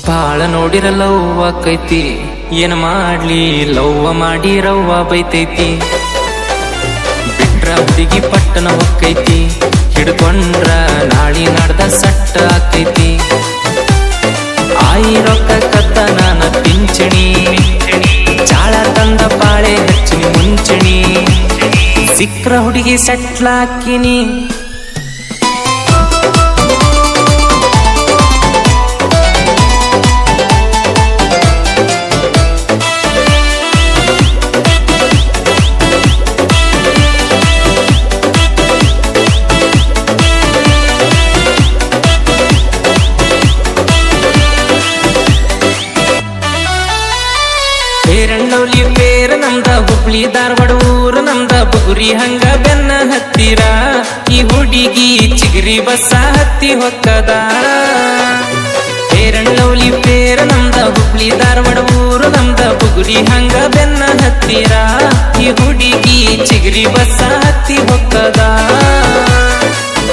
ಬಾಳ ನೋಡಿರಲ್ಲವ್ವ ಕೈತಿ ಏನ್ ಮಾಡ್ಲಿ ಲವ್ವ ಮಾಡಿ ರವ್ವ ಬೈತೈತಿ ಬಿಟ್ರ ಹುಡುಗಿ ಪಟ್ಟಣ ಹೊಕ್ಕೈತಿ ಹಿಡ್ಕೊಂಡ್ರ ನಾಳಿ ನಡ್ದ ಸಟ್ಟ ಆಕೈತಿ ಆಯಿ ರೊಕ್ಕ ಕತ್ತ ನಾನ ಪಿಂಚಣಿ ಚಾಳ ತಂದ ಬಾಳೆ ಹಚ್ಚಿನಿ ಮುಂಚಣಿ ಸಿಕ್ರ ಹುಡುಗಿ ಸಟ್ಲಾಕಿನಿ ಫೇರಂಡೌಲಿ ಪೇರ ನಮ್ದ ಹುಬ್ಳಿ ಧಾರವಾಡ ಊರು ನಮ್ದ ಬುಗುರಿ ಹಂಗ ಬೆನ್ನ ಹತ್ತಿರ ಈ ಹುಡುಗಿ ಚಿಗರಿ ಬಸ್ಸ ಹತ್ತಿ ಹೊಕ್ಕದ ಫೇರಂಡೌಲಿ ಪೇರ ನಮ್ದ ಹುಬ್ಳಿ ಧಾರವಾಡ ಊರು ನಮ್ದ ಬುಗುರಿ ಹಂಗ ಬೆನ್ನ ಹತ್ತಿರ ಈ ಹುಡುಗಿ ಚಿಗರಿ ಬಸ್ಸ ಹತ್ತಿ ಹೊಕ್ಕದ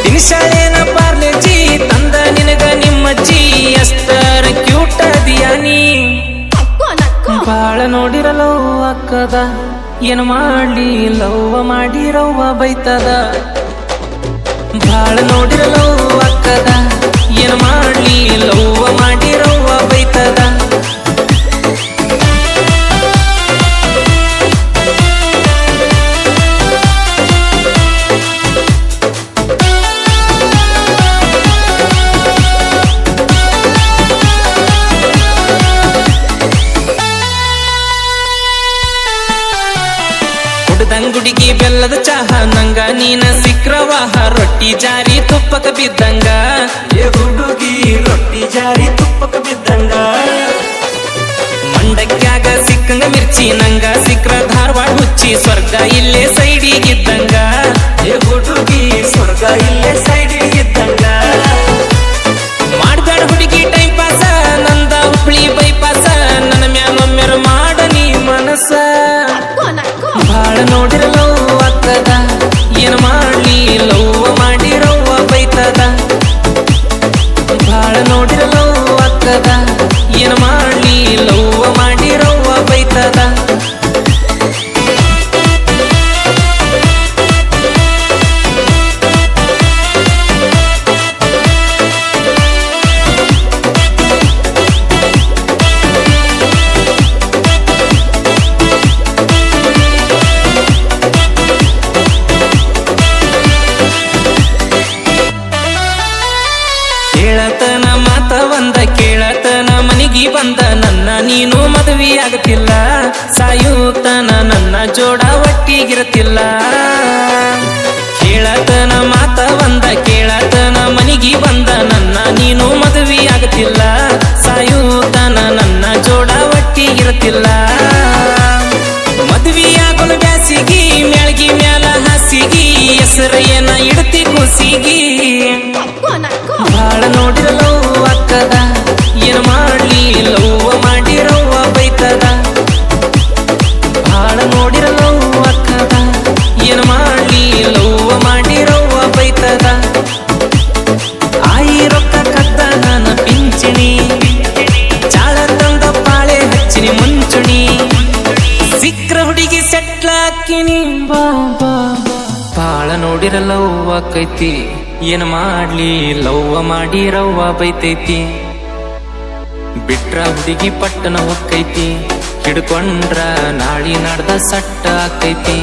ತಿನ್ಸಾಳೇನ ಪಾರ್ಲೆಜಿ ತಂದ ನಿನಗ ನಿಮ್ಮಜ್ಜಿ ಎಷ್ಟರ ಕ್ಯೂಟ್ ಅದಿಯಾನಿ ಬಾಳ ನೋಡಿರಲವ್ವ ಅಕ್ಕದ ಏನ್ ಮಾಡ್ಲಿ ಲವ್ವ ಮಾಡಿ ರವ್ವ ಬೈತದ ಬಾಳ ನೋಡಿರಲವ್ವ ಅಕ್ಕದ ಏನ್ ಮಾಡ್ಲಿ ಲವ್ವ ಮಾಡಿ ರವ್ವ ಬೈತದ ಹುಡುಗಿ ಬೆಲ್ಲದ ಚಹ ನಂಗ ನೀನ ಸಿಕ್ರವಾಹ ರೊಟ್ಟಿ ಜಾರಿ ತುಪ್ಪಕ ಬಿದ್ದಂಗ ಹುಡುಗಿ ರೊಟ್ಟಿ ಜಾರಿ ತುಪ್ಪಕ ಬಿದ್ದಂಗ ಮಂಡಕ್ಯಾಗ ಸಿಕ್ಕಂಗ ಮಿರ್ಚಿ ನಂಗ ಸಿಕ್ರ ಧಾರವಾಡ ಹುಚ್ಚಿ ಸ್ವರ್ಗ ಇಲ್ಲೇ ಸೈಡಿಗಿದ್ದಂಗ ಹುಡುಗಿ ಸ್ವರ್ಗ ಇಲ್ಲೇ ಸೈಡಿಗಿದ್ದಂಗ ಮಾಡ್ಬೇಡ ಹುಡುಗಿ ಟೈಮ್ ಪಾಸ ನಂದ ಹುಬ್ಳಿ ಬೈಪಾಸ ನನ್ನ ಮ್ಯಾಲೊಮ್ಮೆರ ಮಾಡ ನೀ ಮನಸ್ಸ ಬಾಳ ನೋಡಿರಲವ್ವ ಅಕ್ಕದ ಏನ್ ಮಾಡ್ಲಿ ಲವ್ವ ಮಾಡಿ ರವ್ವ ಬೈತದ ಬಾಳ ನೋಡಿರಲವ್ವ ಅಕ್ಕದ ಏನ್ ಮಾಡ್ಲಿ ಲವ್ವ ಮಾಡಿ ರವ್ವ ಬೈತದ ಕೇಳತನ ಮಾತ ಒಂದ ಕೇಳತನ ಮನಿಗಿ ಬಂದ ನನ್ನ ನೀನು ಮದುವೆ ಆಗತಿಲ್ಲ ಸಾಯುತನ ನನ್ನ ಜೋಡ ಒಟ್ಟಿಗಿರತಿಲ್ಲ ಕೇಳತನ ಮಾತ ಒಂದ ಕೇಳತನ ಮನಿಗಿ ಬಂದ ನನ್ನ ನೀನು ಮದುವೆ ಆಗತಿಲ್ಲ ಸಾಯುತನ ನನ್ನ ಜೋಡ ಒಟ್ಟಿಗಿರತಿಲ್ಲ ಮದುವೆಯಾಗಲು ಬ್ಯಾಸಿಗಿ ಮ್ಯಾಳ್ಗಿ ಮ್ಯಾಲ ಹಾಸಿಗಿ ಹೆಸರ ಏನ ಇಡ್ತಿ ಕುಸಿಗಿ ಬಾಳ ನೋಡಿರಲವ್ವ ಅಕ್ಕದ ಏನ್ ಮಾಡ್ಲಿ ಲವ್ವ ಮಾಡಿ ರವ್ವ ಬೈತದ ಬಾಳ ನೋಡಿರಲವ್ವ ಅಕ್ಕದ ಏನ್ ಮಾಡ್ಲಿ ಲವ್ವ ಮಾಡಿ ರವ್ವ ಬೈತದ ಆಯಿ ರೊಕ್ಕ ಕತ್ತ ನಾನ ಪಿಂಚಣಿ ಚಾಳ ತಂದ ಬಾಳೆ ಹಚ್ಚಿನಿ ಮುಂಚುಣಿ ಸಿಕ್ರ ಹುಡುಗಿ ಸೆಟ್ಲಾಕಿನಿ ಬಾಳ ನೋಡಿರಲವ್ವ ಕೈತಿ ಏನ್ ಮಾಡ್ಲಿ ಲವ್ವ ಮಾಡಿ ರವ್ವ ಬೈತೈತಿ ಬಿಟ್ರ ಹುಡುಗಿ ಪಟ್ಟಣ ಹೊಕ್ಕೈತಿ ಹಿಡ್ಕೊಂಡ್ರ ನಾಳಿ ನಡ್ದ ಸಟ್ಟ ಆಕೈತಿ